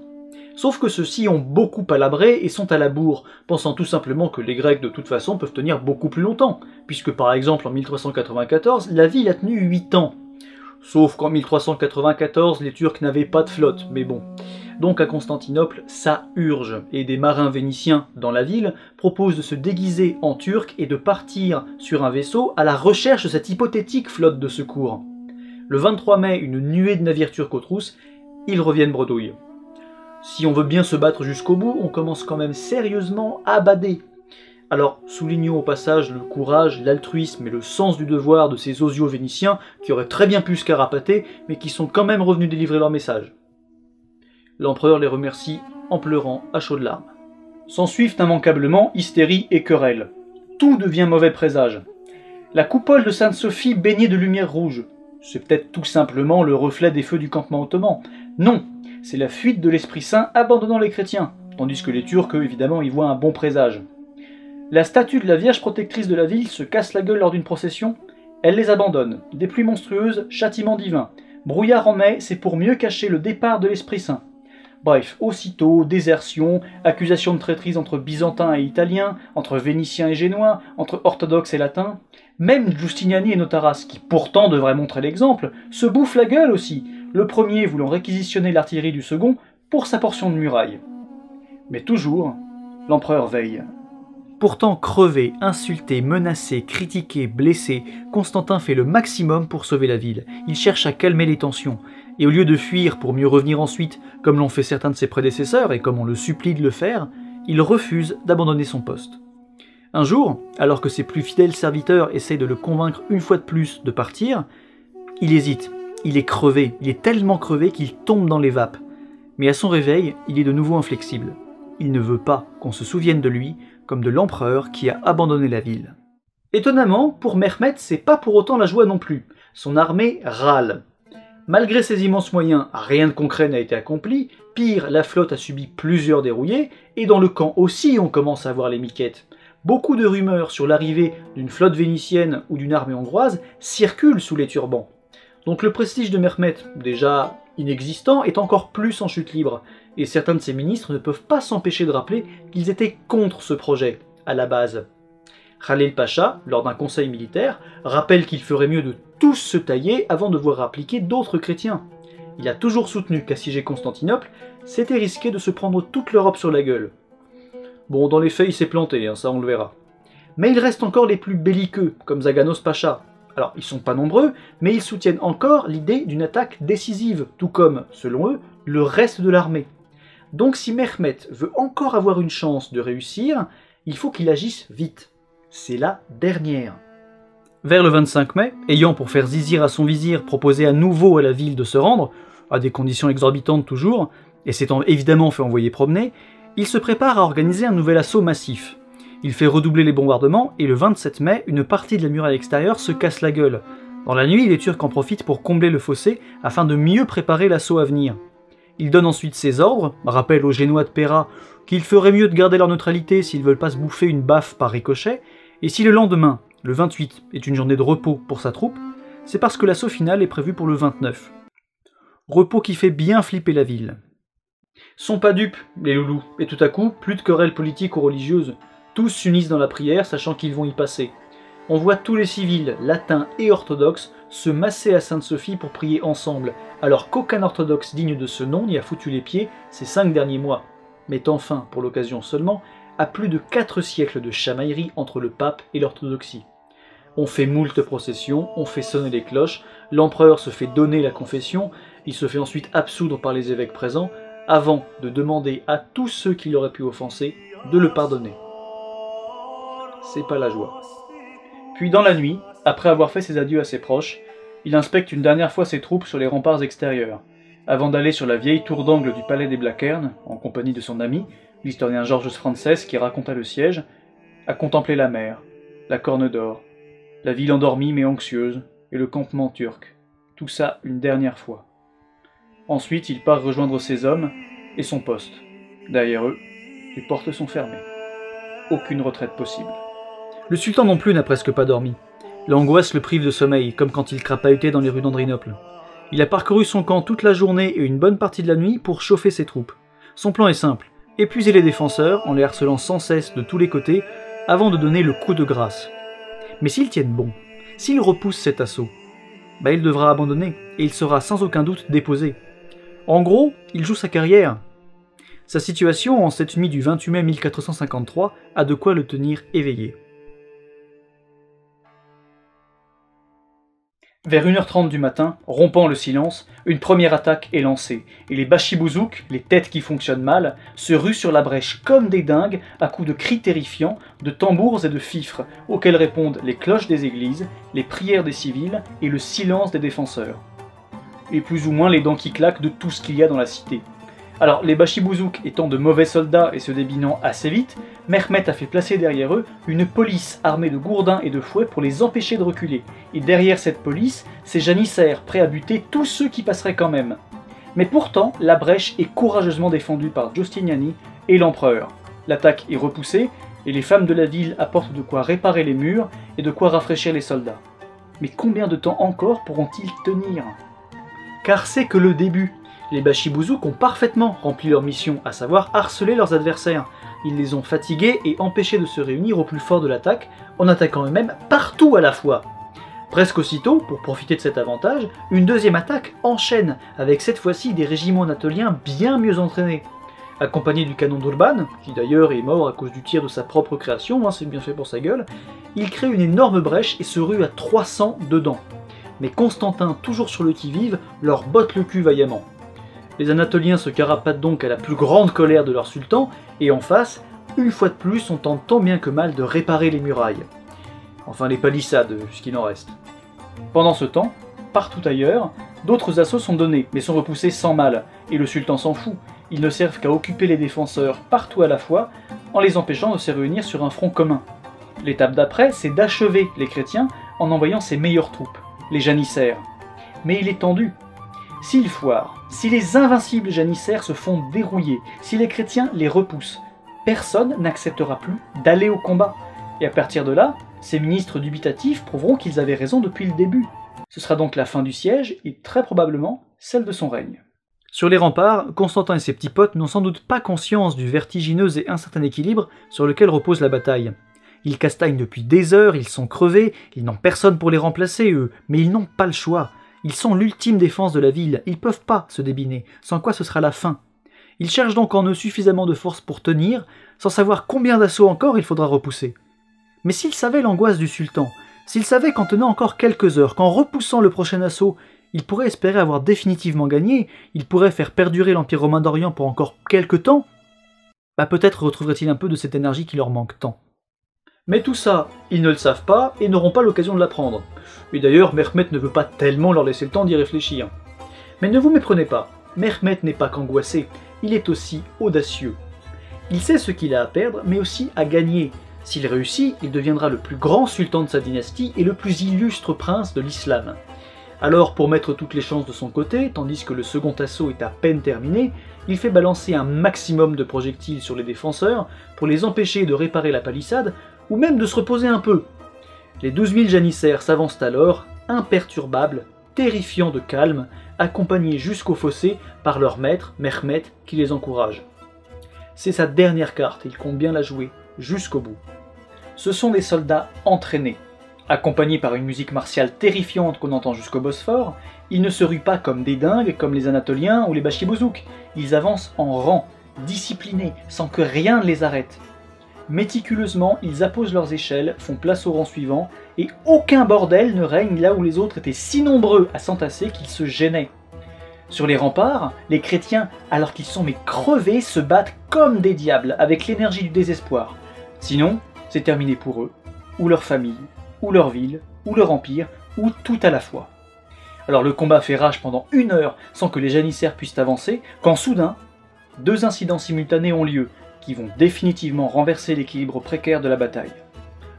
Sauf que ceux-ci ont beaucoup palabré et sont à la bourre, pensant tout simplement que les Grecs de toute façon peuvent tenir beaucoup plus longtemps, puisque par exemple en 1394, la ville a tenu 8 ans. Sauf qu'en 1394, les Turcs n'avaient pas de flotte, mais bon. Donc à Constantinople, ça urge, et des marins vénitiens dans la ville proposent de se déguiser en Turcs et de partir sur un vaisseau à la recherche de cette hypothétique flotte de secours. Le 23 mai, une nuée de navires turcs aux trousses, ils reviennent bredouille. Si on veut bien se battre jusqu'au bout, on commence quand même sérieusement à bader. Alors, soulignons au passage le courage, l'altruisme et le sens du devoir de ces osios vénitiens qui auraient très bien pu se carapater, mais qui sont quand même revenus délivrer leur message. L'empereur les remercie en pleurant à chaudes larmes. S'ensuivent immanquablement hystérie et querelle. Tout devient mauvais présage. La coupole de Sainte-Sophie baignée de lumière rouge. C'est peut-être tout simplement le reflet des feux du campement ottoman. Non, c'est la fuite de l'Esprit Saint abandonnant les chrétiens, tandis que les Turcs, eux, évidemment, y voient un bon présage. La statue de la Vierge protectrice de la ville se casse la gueule lors d'une procession, elle les abandonne. Des pluies monstrueuses, châtiment divin. Brouillard en mai, c'est pour mieux cacher le départ de l'Esprit Saint. Bref, aussitôt, désertion, accusation de traîtrise entre byzantins et italiens, entre vénitiens et génois, entre orthodoxes et latins. Même Giustiniani et Notaras, qui pourtant devraient montrer l'exemple, se bouffent la gueule aussi, le premier voulant réquisitionner l'artillerie du second pour sa portion de muraille. Mais toujours, l'empereur veille. Pourtant crevé, insulté, menacé, critiqué, blessé, Constantin fait le maximum pour sauver la ville. Il cherche à calmer les tensions. Et au lieu de fuir pour mieux revenir ensuite, comme l'ont fait certains de ses prédécesseurs et comme on le supplie de le faire, il refuse d'abandonner son poste. Un jour, alors que ses plus fidèles serviteurs essayent de le convaincre une fois de plus de partir, il hésite. Il est crevé, il est tellement crevé qu'il tombe dans les vapes. Mais à son réveil, il est de nouveau inflexible. Il ne veut pas qu'on se souvienne de lui comme de l'empereur qui a abandonné la ville. Étonnamment, pour Mehmet, c'est pas pour autant la joie non plus. Son armée râle. Malgré ses immenses moyens, rien de concret n'a été accompli, pire, la flotte a subi plusieurs dérouillés, et dans le camp aussi on commence à voir les miquettes. Beaucoup de rumeurs sur l'arrivée d'une flotte vénitienne ou d'une armée hongroise circulent sous les turbans. Donc le prestige de Mehmet, déjà inexistant, est encore plus en chute libre, et certains de ses ministres ne peuvent pas s'empêcher de rappeler qu'ils étaient contre ce projet, à la base. Khalil Pacha, lors d'un conseil militaire, rappelle qu'il ferait mieux de tous se tailler avant de voir appliquer d'autres chrétiens. Il a toujours soutenu qu'assiéger Constantinople, c'était risquer de se prendre toute l'Europe sur la gueule. Bon, dans les faits, il s'est planté, ça on le verra. Mais il reste encore les plus belliqueux, comme Zaganos Pacha. Alors, ils sont pas nombreux, mais ils soutiennent encore l'idée d'une attaque décisive, tout comme, selon eux, le reste de l'armée. Donc si Mehmet veut encore avoir une chance de réussir, il faut qu'il agisse vite. C'est la dernière. Vers le 25 mai, ayant pour faire zizir à son vizir proposé à nouveau à la ville de se rendre, à des conditions exorbitantes toujours, et s'étant évidemment fait envoyer promener, il se prépare à organiser un nouvel assaut massif. Il fait redoubler les bombardements, et le 27 mai, une partie de la muraille extérieure se casse la gueule. Dans la nuit, les Turcs en profitent pour combler le fossé afin de mieux préparer l'assaut à venir. Il donne ensuite ses ordres, rappelle aux Génois de Péra qu'il ferait mieux de garder leur neutralité s'ils veulent pas se bouffer une baffe par ricochet, et si le lendemain, le 28, est une journée de repos pour sa troupe, c'est parce que l'assaut final est prévu pour le 29. Repos qui fait bien flipper la ville. Sont pas dupes, les loulous, et tout à coup, plus de querelles politiques ou religieuses. Tous s'unissent dans la prière, sachant qu'ils vont y passer. On voit tous les civils, latins et orthodoxes, se masser à Sainte-Sophie pour prier ensemble, alors qu'aucun orthodoxe digne de ce nom n'y a foutu les pieds ces 5 derniers mois, mettant fin, pour l'occasion seulement, à plus de 4 siècles de chamaillerie entre le pape et l'orthodoxie. On fait moult processions, on fait sonner les cloches, l'empereur se fait donner la confession, il se fait ensuite absoudre par les évêques présents, avant de demander à tous ceux qui l'auraient pu offenser de le pardonner. C'est pas la joie. Puis dans la nuit, après avoir fait ses adieux à ses proches, il inspecte une dernière fois ses troupes sur les remparts extérieurs, avant d'aller sur la vieille tour d'angle du palais des Blackern, en compagnie de son ami, l'historien Georges Frances qui raconta le siège, à contempler la mer, la Corne d'Or, la ville endormie mais anxieuse, et le campement turc. Tout ça une dernière fois. Ensuite, il part rejoindre ses hommes et son poste. Derrière eux, les portes sont fermées. Aucune retraite possible. Le sultan non plus n'a presque pas dormi. L'angoisse le prive de sommeil, comme quand il crapahutait dans les rues d'Andrinople. Il a parcouru son camp toute la journée et une bonne partie de la nuit pour chauffer ses troupes. Son plan est simple, épuiser les défenseurs en les harcelant sans cesse de tous les côtés avant de donner le coup de grâce. Mais s'ils tiennent bon, s'ils repoussent cet assaut, il devra abandonner et il sera sans aucun doute déposé. En gros, il joue sa carrière. Sa situation en cette nuit du 28 mai 1453 a de quoi le tenir éveillé. Vers 1h30 du matin, rompant le silence, une première attaque est lancée, et les bachibouzouk, les têtes qui fonctionnent mal, se ruent sur la brèche comme des dingues à coups de cris terrifiants, de tambours et de fifres, auxquels répondent les cloches des églises, les prières des civils et le silence des défenseurs. Et plus ou moins les dents qui claquent de tout ce qu'il y a dans la cité. Alors, les bachibouzouk étant de mauvais soldats et se débinant assez vite, Mehmet a fait placer derrière eux une police armée de gourdins et de fouets pour les empêcher de reculer. Et derrière cette police, c'est janissaires prêts à buter tous ceux qui passeraient quand même. Mais pourtant, la brèche est courageusement défendue par Giustiniani et l'empereur. L'attaque est repoussée, et les femmes de la ville apportent de quoi réparer les murs et de quoi rafraîchir les soldats. Mais combien de temps encore pourront-ils tenir? Car c'est que le début. Les bachibouzouk ont parfaitement rempli leur mission, à savoir harceler leurs adversaires. Ils les ont fatigués et empêchés de se réunir au plus fort de l'attaque, en attaquant eux-mêmes partout à la fois. Presque aussitôt, pour profiter de cet avantage, une deuxième attaque enchaîne, avec cette fois-ci des régiments anatoliens bien mieux entraînés. Accompagné du canon d'Urban, qui d'ailleurs est mort à cause du tir de sa propre création, c'est bien fait pour sa gueule, il crée une énorme brèche et se rue à 300 dedans. Mais Constantin, toujours sur le qui-vive, leur botte le cul vaillamment. Les Anatoliens se carapatent donc à la plus grande colère de leur sultan, et en face, une fois de plus, on tente tant bien que mal de réparer les murailles. Enfin les palissades, ce qu'il en reste. Pendant ce temps, partout ailleurs, d'autres assauts sont donnés, mais sont repoussés sans mal, et le sultan s'en fout. Ils ne servent qu'à occuper les défenseurs partout à la fois, en les empêchant de se réunir sur un front commun. L'étape d'après, c'est d'achever les chrétiens en envoyant ses meilleures troupes, les janissaires. Mais il est tendu. S'ils foirent, si les invincibles janissaires se font dérouiller, si les chrétiens les repoussent, personne n'acceptera plus d'aller au combat. Et à partir de là, ces ministres dubitatifs prouveront qu'ils avaient raison depuis le début. Ce sera donc la fin du siège et très probablement celle de son règne. Sur les remparts, Constantin et ses petits potes n'ont sans doute pas conscience du vertigineux et incertain équilibre sur lequel repose la bataille. Ils castagnent depuis des heures, ils sont crevés, ils n'ont personne pour les remplacer eux, mais ils n'ont pas le choix. Ils sont l'ultime défense de la ville, ils peuvent pas se débiner, sans quoi ce sera la fin. Ils cherchent donc en eux suffisamment de force pour tenir, sans savoir combien d'assauts encore il faudra repousser. Mais s'il savait l'angoisse du sultan, s'il savait qu'en tenant encore quelques heures, qu'en repoussant le prochain assaut, il pourrait espérer avoir définitivement gagné, il pourrait faire perdurer l'Empire romain d'Orient pour encore quelques temps, peut-être retrouverait-il un peu de cette énergie qui leur manque tant. Mais tout ça, ils ne le savent pas et n'auront pas l'occasion de l'apprendre. Et d'ailleurs, Mehmed ne veut pas tellement leur laisser le temps d'y réfléchir. Mais ne vous méprenez pas, Mehmed n'est pas qu'angoissé, il est aussi audacieux. Il sait ce qu'il a à perdre, mais aussi à gagner. S'il réussit, il deviendra le plus grand sultan de sa dynastie et le plus illustre prince de l'islam. Alors, pour mettre toutes les chances de son côté, tandis que le second assaut est à peine terminé, il fait balancer un maximum de projectiles sur les défenseurs pour les empêcher de réparer la palissade, ou même de se reposer un peu. Les 12 000 janissaires s'avancent alors, imperturbables, terrifiants de calme, accompagnés jusqu'au fossé par leur maître, Mehmed, qui les encourage. C'est sa dernière carte, il compte bien la jouer, jusqu'au bout. Ce sont des soldats entraînés. Accompagnés par une musique martiale terrifiante qu'on entend jusqu'au Bosphore, ils ne se ruent pas comme des dingues, comme les Anatoliens ou les Bachibouzouk. Ils avancent en rang, disciplinés, sans que rien ne les arrête. Méticuleusement, ils apposent leurs échelles, font place au rang suivant, et aucun bordel ne règne là où les autres étaient si nombreux à s'entasser qu'ils se gênaient. Sur les remparts, les chrétiens, alors qu'ils sont crevés, se battent comme des diables, avec l'énergie du désespoir. Sinon, c'est terminé pour eux, ou leur famille, ou leur ville, ou leur empire, ou tout à la fois. Alors le combat fait rage pendant 1 heure sans que les janissaires puissent avancer, quand soudain, 2 incidents simultanés ont lieu, qui vont définitivement renverser l'équilibre précaire de la bataille.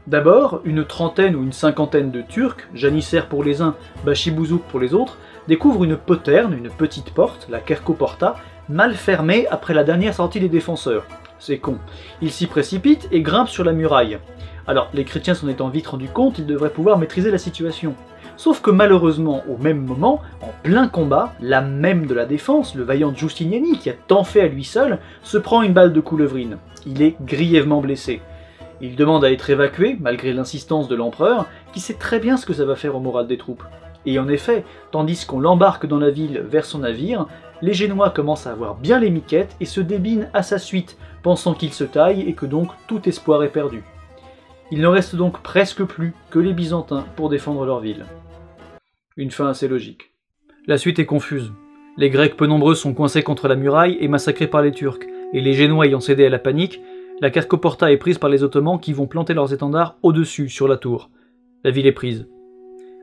D'abord, une trentaine ou une cinquantaine de Turcs, janissaires pour les uns, Bachibouzouk pour les autres, découvrent une poterne, une petite porte, la Kerkoporta, mal fermée après la dernière sortie des défenseurs. C'est con. Ils s'y précipitent et grimpent sur la muraille. Alors, les chrétiens s'en étant vite rendus compte, ils devraient pouvoir maîtriser la situation. Sauf que malheureusement, au même moment, en plein combat, l'âme même de la défense, le vaillant Giustiniani, qui a tant fait à lui seul, se prend une balle de coulevrine. Il est grièvement blessé. Il demande à être évacué, malgré l'insistance de l'empereur, qui sait très bien ce que ça va faire au moral des troupes. Et en effet, tandis qu'on l'embarque dans la ville vers son navire, les Génois commencent à avoir bien les miquettes et se débinent à sa suite, pensant qu'il se taille et que donc tout espoir est perdu. Il ne reste donc presque plus que les Byzantins pour défendre leur ville. Une fin assez logique. La suite est confuse. Les Grecs peu nombreux sont coincés contre la muraille et massacrés par les Turcs, et les Génois ayant cédé à la panique, la Kerkoporta est prise par les Ottomans qui vont planter leurs étendards au-dessus, sur la tour. La ville est prise.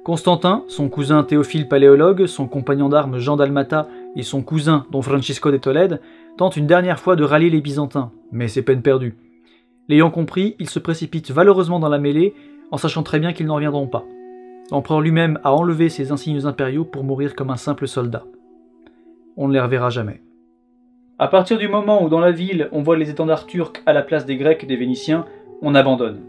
Constantin, son cousin Théophile Paléologue, son compagnon d'armes Jean d'Almata et son cousin Don Francisco de Tolède tentent une dernière fois de rallier les Byzantins, mais c'est peine perdue. L'ayant compris, ils se précipitent valeureusement dans la mêlée, en sachant très bien qu'ils n'en reviendront pas. L'empereur lui-même a enlevé ses insignes impériaux pour mourir comme un simple soldat. On ne les reverra jamais. À partir du moment où dans la ville on voit les étendards turcs à la place des Grecs et des Vénitiens, on abandonne.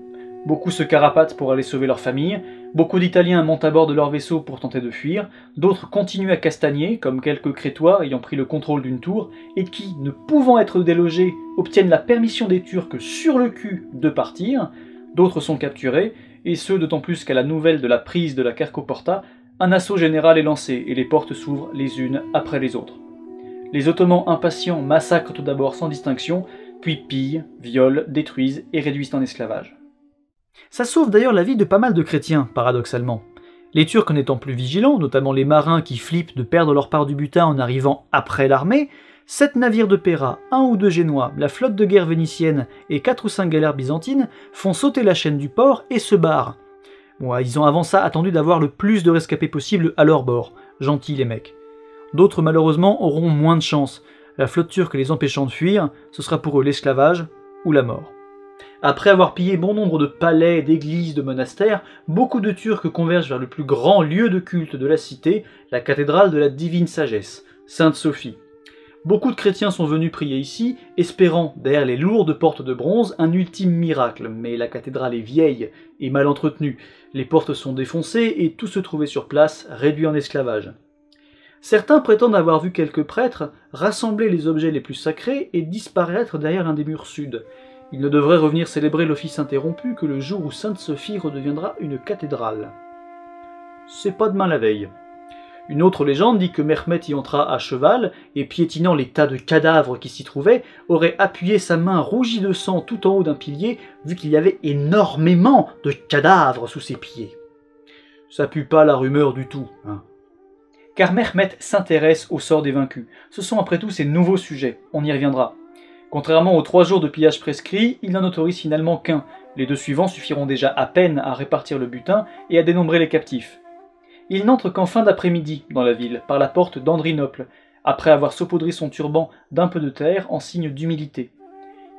Beaucoup se carapatent pour aller sauver leur famille, beaucoup d'Italiens montent à bord de leur vaisseau pour tenter de fuir, d'autres continuent à castagner, comme quelques Crétois ayant pris le contrôle d'une tour, et qui, ne pouvant être délogés, obtiennent la permission des Turcs sur le cul de partir, d'autres sont capturés, et ce d'autant plus qu'à la nouvelle de la prise de la Kerkoporta, un assaut général est lancé et les portes s'ouvrent les unes après les autres. Les Ottomans impatients massacrent tout d'abord sans distinction, puis pillent, violent, détruisent et réduisent en esclavage. Ça sauve d'ailleurs la vie de pas mal de chrétiens, paradoxalement. Les Turcs n'étant plus vigilants, notamment les marins qui flippent de perdre leur part du butin en arrivant après l'armée, 7 navires de Péra, 1 ou 2 génois, la flotte de guerre vénitienne et 4 ou 5 galères byzantines font sauter la chaîne du port et se barrent. Bon, ils ont avant ça attendu d'avoir le plus de rescapés possible à leur bord. Gentils les mecs. D'autres malheureusement auront moins de chance. La flotte turque les empêchant de fuir, ce sera pour eux l'esclavage ou la mort. Après avoir pillé bon nombre de palais, d'églises, de monastères, beaucoup de Turcs convergent vers le plus grand lieu de culte de la cité, la cathédrale de la Divine Sagesse, Sainte Sophie. Beaucoup de chrétiens sont venus prier ici, espérant, derrière les lourdes portes de bronze, un ultime miracle, mais la cathédrale est vieille et mal entretenue, les portes sont défoncées et tout se trouvait sur place réduit en esclavage. Certains prétendent avoir vu quelques prêtres rassembler les objets les plus sacrés et disparaître derrière l'un des murs sud. Ils ne devraient revenir célébrer l'office interrompu que le jour où Sainte Sophie redeviendra une cathédrale. C'est pas demain la veille. Une autre légende dit que Mehmet y entra à cheval et, piétinant les tas de cadavres qui s'y trouvaient, aurait appuyé sa main rougie de sang tout en haut d'un pilier, vu qu'il y avait énormément de cadavres sous ses pieds. Ça pue pas la rumeur du tout, hein. Car Mehmet s'intéresse au sort des vaincus. Ce sont après tout ses nouveaux sujets, on y reviendra. Contrairement aux 3 jours de pillage prescrits, il n'en autorise finalement qu'un. Les 2 suivants suffiront déjà à peine à répartir le butin et à dénombrer les captifs. Il n'entre qu'en fin d'après-midi dans la ville, par la porte d'Andrinople, après avoir saupoudré son turban d'un peu de terre en signe d'humilité.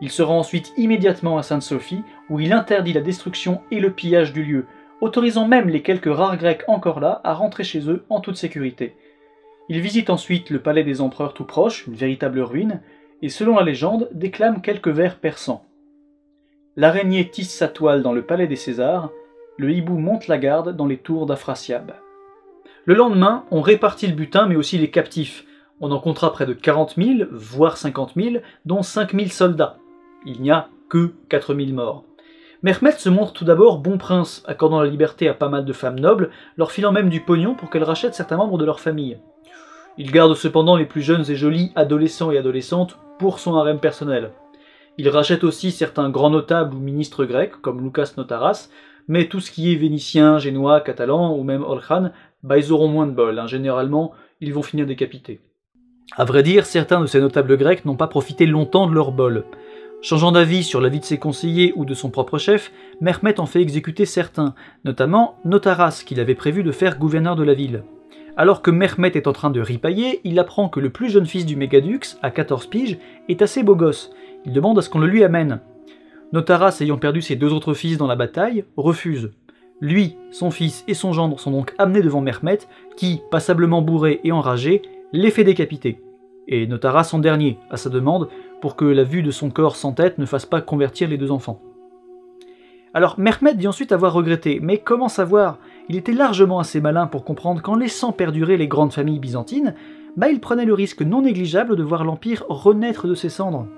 Il se rend ensuite immédiatement à Sainte-Sophie, où il interdit la destruction et le pillage du lieu, autorisant même les quelques rares Grecs encore là à rentrer chez eux en toute sécurité. Il visite ensuite le palais des empereurs tout proche, une véritable ruine, et selon la légende, déclame quelques vers persans. L'araignée tisse sa toile dans le palais des Césars, le hibou monte la garde dans les tours d'Afrasiab. Le lendemain, on répartit le butin mais aussi les captifs. On en comptera près de 40 000, voire 50 000, dont 5 000 soldats. Il n'y a que 4 000 morts. Mehmet se montre tout d'abord bon prince, accordant la liberté à pas mal de femmes nobles, leur filant même du pognon pour qu'elles rachètent certains membres de leur famille. Il garde cependant les plus jeunes et jolis adolescents et adolescentes pour son harem personnel. Il rachète aussi certains grands notables ou ministres grecs, comme Lucas Notaras, mais tout ce qui est vénitien, génois, catalan ou même Olkhan, ils auront moins de bol, hein. Généralement, ils vont finir décapités. À vrai dire, certains de ces notables grecs n'ont pas profité longtemps de leur bol. Changeant d'avis sur l'avis de ses conseillers ou de son propre chef, Mehmet en fait exécuter certains, notamment Notaras, qu'il avait prévu de faire gouverneur de la ville. Alors que Mehmet est en train de ripailler, il apprend que le plus jeune fils du mégadux, à 14 piges, est assez beau gosse. Il demande à ce qu'on le lui amène. Notaras, ayant perdu ses 2 autres fils dans la bataille, refuse. Lui, son fils et son gendre sont donc amenés devant Mehmet, qui, passablement bourré et enragé, les fait décapiter. Et Notaras en dernier, à sa demande, pour que la vue de son corps sans tête ne fasse pas convertir les 2 enfants. Alors Mehmet dit ensuite avoir regretté, mais comment savoir? Il était largement assez malin pour comprendre qu'en laissant perdurer les grandes familles byzantines, il prenait le risque non négligeable de voir l'Empire renaître de ses cendres.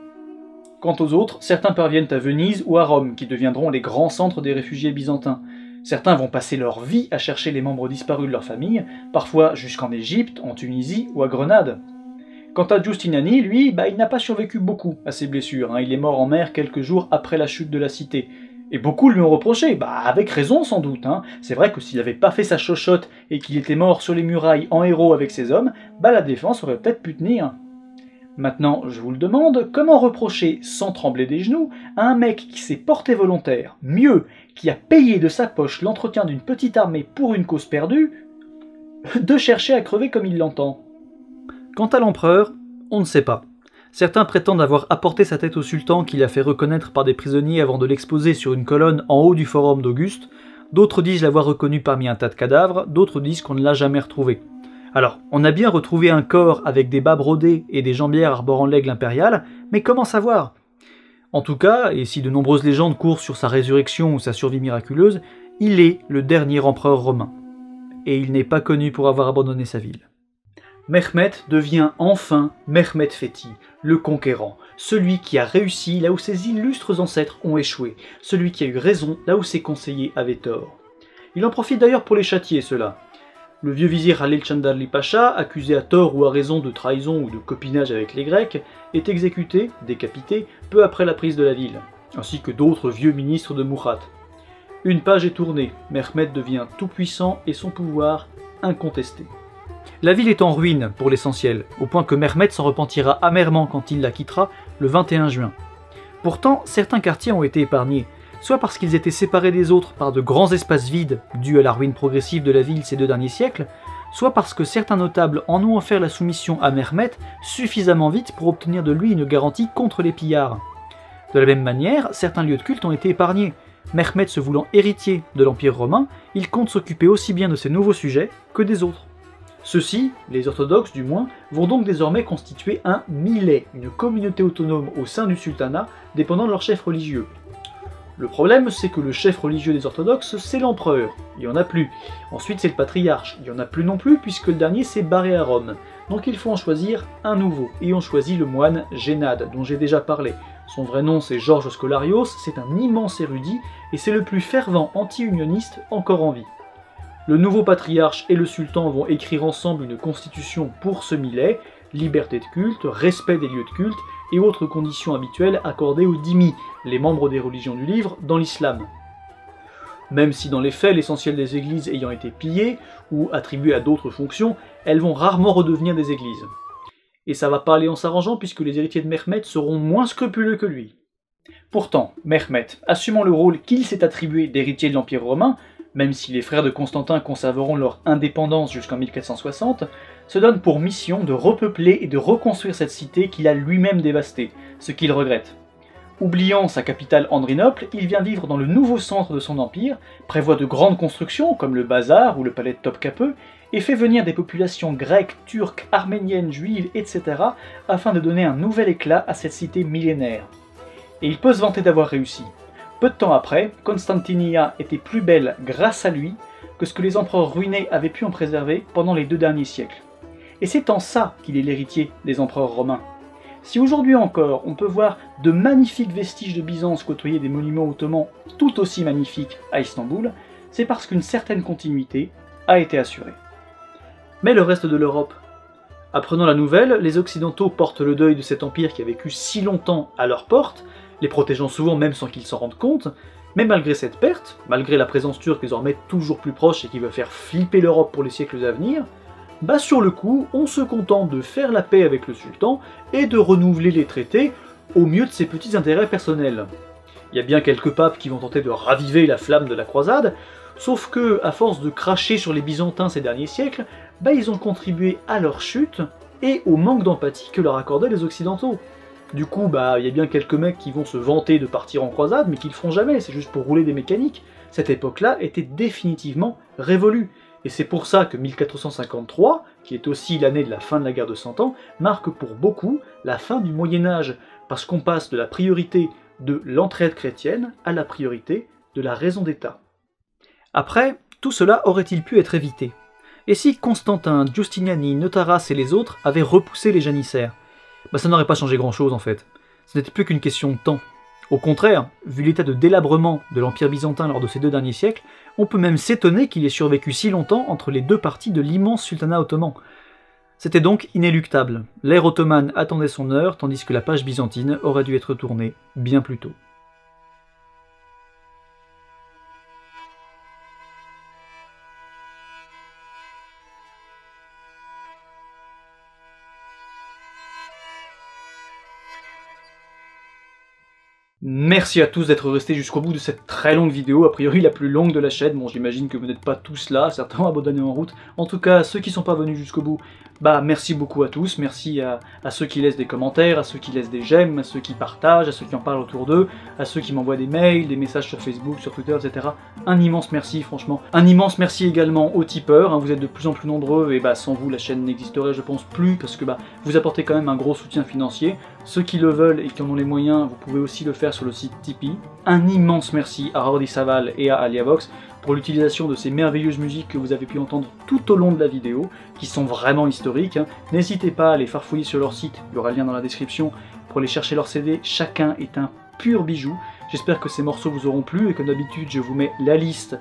Quant aux autres, certains parviennent à Venise ou à Rome, qui deviendront les grands centres des réfugiés byzantins. Certains vont passer leur vie à chercher les membres disparus de leur famille, parfois jusqu'en Égypte, en Tunisie ou à Grenade. Quant à Giustiniani, lui, il n'a pas survécu beaucoup à ses blessures, hein. Il est mort en mer quelques jours après la chute de la cité. Et beaucoup lui ont reproché, avec raison sans doute, hein. C'est vrai que s'il n'avait pas fait sa chochotte et qu'il était mort sur les murailles en héros avec ses hommes, la défense aurait peut-être pu tenir. Maintenant, je vous le demande, comment reprocher, sans trembler des genoux, à un mec qui s'est porté volontaire, mieux, qui a payé de sa poche l'entretien d'une petite armée pour une cause perdue, de chercher à crever comme il l'entend? Quant à l'empereur, on ne sait pas. Certains prétendent avoir apporté sa tête au sultan qui l'a fait reconnaître par des prisonniers avant de l'exposer sur une colonne en haut du forum d'Auguste, d'autres disent l'avoir reconnu parmi un tas de cadavres, d'autres disent qu'on ne l'a jamais retrouvé. Alors, on a bien retrouvé un corps avec des bas brodés et des jambières arborant l'aigle impérial, mais comment savoir? En tout cas, et si de nombreuses légendes courent sur sa résurrection ou sa survie miraculeuse, il est le dernier empereur romain. Et il n'est pas connu pour avoir abandonné sa ville. Mehmet devient enfin Mehmet Fethi, le conquérant, celui qui a réussi là où ses illustres ancêtres ont échoué, celui qui a eu raison là où ses conseillers avaient tort. Il en profite d'ailleurs pour les châtier, ceux-là. Le vieux vizir Halil Chandarli Pacha, accusé à tort ou à raison de trahison ou de copinage avec les Grecs, est exécuté, décapité, peu après la prise de la ville, ainsi que d'autres vieux ministres de Mouchat. Une page est tournée, Mehmet devient tout-puissant et son pouvoir incontesté. La ville est en ruine pour l'essentiel, au point que Mehmet s'en repentira amèrement quand il la quittera le 21 juin. Pourtant, certains quartiers ont été épargnés, soit parce qu'ils étaient séparés des autres par de grands espaces vides dus à la ruine progressive de la ville ces 2 derniers siècles, soit parce que certains notables en ont offert la soumission à Mehmet suffisamment vite pour obtenir de lui une garantie contre les pillards. De la même manière, certains lieux de culte ont été épargnés. Mehmet se voulant héritier de l'Empire romain, il compte s'occuper aussi bien de ses nouveaux sujets que des autres. Ceux-ci, les orthodoxes du moins, vont donc désormais constituer un millet, une communauté autonome au sein du sultanat, dépendant de leur chef religieux. Le problème, c'est que le chef religieux des orthodoxes, c'est l'empereur. Il n'y en a plus. Ensuite, c'est le patriarche. Il n'y en a plus non plus, puisque le dernier s'est barré à Rome. Donc il faut en choisir un nouveau. Et on choisit le moine Génade, dont j'ai déjà parlé. Son vrai nom, c'est Georges Scolarios, c'est un immense érudit, et c'est le plus fervent anti-unioniste encore en vie. Le nouveau patriarche et le sultan vont écrire ensemble une constitution pour ce millet, liberté de culte, respect des lieux de culte et autres conditions habituelles accordées aux dhimmi, les membres des religions du livre, dans l'islam. Même si dans les faits, l'essentiel des églises ayant été pillées ou attribuées à d'autres fonctions, elles vont rarement redevenir des églises. Et ça va pas aller en s'arrangeant puisque les héritiers de Mehmed seront moins scrupuleux que lui. Pourtant, Mehmed, assumant le rôle qu'il s'est attribué d'héritier de l'Empire romain, même si les frères de Constantin conserveront leur indépendance jusqu'en 1460, se donne pour mission de repeupler et de reconstruire cette cité qu'il a lui-même dévastée, ce qu'il regrette. Oubliant sa capitale Andrinople, il vient vivre dans le nouveau centre de son empire, prévoit de grandes constructions comme le bazar ou le palais de Topkapı, et fait venir des populations grecques, turques, arméniennes, juives, etc. afin de donner un nouvel éclat à cette cité millénaire. Et il peut se vanter d'avoir réussi. Peu de temps après, Constantinia était plus belle grâce à lui que ce que les empereurs ruinés avaient pu en préserver pendant les 2 derniers siècles. Et c'est en ça qu'il est l'héritier des empereurs romains. Si aujourd'hui encore on peut voir de magnifiques vestiges de Byzance côtoyer des monuments ottomans tout aussi magnifiques à Istanbul, c'est parce qu'une certaine continuité a été assurée. Mais le reste de l'Europe? Apprenant la nouvelle, les Occidentaux portent le deuil de cet empire qui a vécu si longtemps à leur porte, les protégeant souvent même sans qu'ils s'en rendent compte, mais malgré cette perte, malgré la présence turque désormais toujours plus proche et qui va faire flipper l'Europe pour les siècles à venir, bah sur le coup, on se contente de faire la paix avec le sultan et de renouveler les traités au mieux de ses petits intérêts personnels. Il y a bien quelques papes qui vont tenter de raviver la flamme de la croisade, sauf que, à force de cracher sur les Byzantins ces derniers siècles, bah ils ont contribué à leur chute et au manque d'empathie que leur accordaient les Occidentaux. Du coup, bah il y a bien quelques mecs qui vont se vanter de partir en croisade, mais qui le feront jamais, c'est juste pour rouler des mécaniques. Cette époque-là était définitivement révolue. Et c'est pour ça que 1453, qui est aussi l'année de la fin de la guerre de 100 ans, marque pour beaucoup la fin du Moyen-Âge, parce qu'on passe de la priorité de l'entraide chrétienne à la priorité de la raison d'État. Après, tout cela aurait-il pu être évité? Et si Constantin, Giustiniani, Notaras et les autres avaient repoussé les janissaires? Bah ça n'aurait pas changé grand-chose en fait. Ce n'était plus qu'une question de temps. Au contraire, vu l'état de délabrement de l'Empire byzantin lors de ces 2 derniers siècles, on peut même s'étonner qu'il ait survécu si longtemps entre les 2 parties de l'immense sultanat ottoman. C'était donc inéluctable. L'ère ottomane attendait son heure, tandis que la page byzantine aurait dû être tournée bien plus tôt. Merci à tous d'être restés jusqu'au bout de cette très longue vidéo, a priori la plus longue de la chaîne. Bon, j'imagine que vous n'êtes pas tous là, certains abandonnés en route. En tout cas, ceux qui sont pas venus jusqu'au bout, bah merci beaucoup à tous. Merci à ceux qui laissent des commentaires, à ceux qui laissent des j'aime, à ceux qui partagent, à ceux qui en parlent autour d'eux, à ceux qui m'envoient des mails, des messages sur Facebook, sur Twitter, etc. Un immense merci, franchement. Un immense merci également aux tipeurs, hein, vous êtes de plus en plus nombreux, et bah sans vous la chaîne n'existerait je pense plus, parce que bah vous apportez quand même un gros soutien financier. Ceux qui le veulent et qui en ont les moyens, vous pouvez aussi le faire sur le site Tipeee. Un immense merci à Rordi Saval et à Aliavox pour l'utilisation de ces merveilleuses musiques que vous avez pu entendre tout au long de la vidéo, qui sont vraiment historiques. N'hésitez pas à les farfouiller sur leur site, il y aura le lien dans la description pour aller chercher leur CD, chacun est un pur bijou. J'espère que ces morceaux vous auront plu et comme d'habitude je vous mets la liste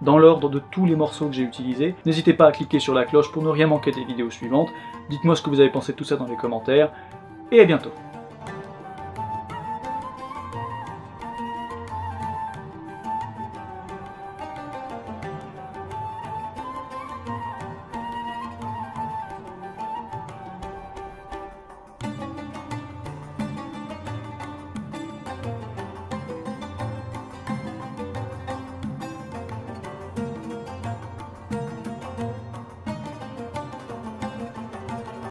dans l'ordre de tous les morceaux que j'ai utilisés. N'hésitez pas à cliquer sur la cloche pour ne rien manquer des vidéos suivantes. Dites-moi ce que vous avez pensé de tout ça dans les commentaires, et à bientôt.